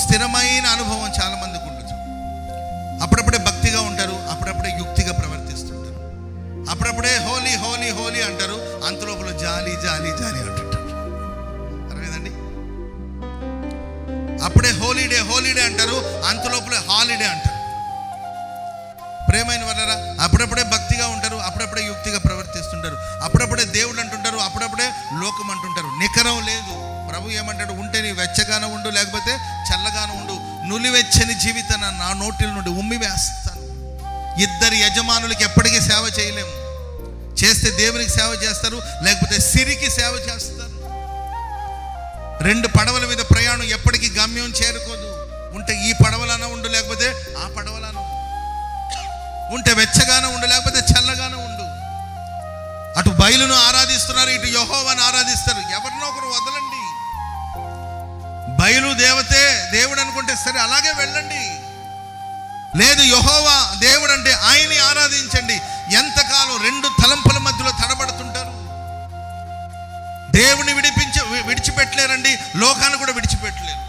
స్థిరమైన అనుభవం చాలా మందికి ఉండదు. అప్పుడప్పుడే భక్తిగా ఉంటారు, అప్పుడప్పుడే యుక్తిగా ప్రవర్తిస్తుంటారు, అప్పుడప్పుడే హోలీ హోలీ హోలీ అంటారు, అంతలోపల జాలి జాలి జాలి అంటుంటారు. అర్థమైందండి? అప్పుడే హోలీడే హోలీడే అంటారు, అంతలోపలే హాలిడే అంటారు. ప్రేమైన వాళ్ళరా, అప్పుడప్పుడే భక్తిగా ఉంటారు, అప్పుడప్పుడే యుక్తిగా ప్రవర్తిస్తుంటారు, అప్పుడప్పుడే దేవుడు అంటుంటారు, అప్పుడప్పుడే లోకం అంటుంటారు. నికరం లేదు. ప్రభు ఏమంటాడు? ఉంటే నీ వెచ్చగానే ఉండు, లేకపోతే చల్లగానే ఉండు, నులివెచ్చని జీవితాన్ని నా నోటిల నుండి ఉమ్మి వేస్తాను. ఇద్దరు యజమానులకి ఎప్పటికీ సేవ చేయలేము. చేస్తే దేవునికి సేవ చేస్తారు, లేకపోతే సిరికి సేవ చేస్తారు. రెండు పడవల మీద ప్రయాణం ఎప్పటికీ గమ్యం చేరుకోదు. ఉంటే ఈ పడవలాన ఉండు, లేకపోతే ఆ పడవలాన ఉండు. ఉంటే వెచ్చగానే ఉండు, లేకపోతే చల్లగానే ఉండు. అటు బయలును ఆరాధిస్తున్నారు, ఇటు యెహోవాను ఆరాధిస్తారు. ఎవరినో ఒకరు వదలండి. బయలు దేవతే దేవుడు అనుకుంటే సరే, అలాగే వెళ్ళండి. లేదు, యెహోవా దేవుడు అంటే ఆయన్ని ఆరాధించండి. ఎంతకాలం రెండు తలంపుల మధ్యలో తడబడుతుంటారు? దేవుని విడిచిపెట్టలేరండి, లోకాన్ని కూడా విడిచిపెట్టలేరు.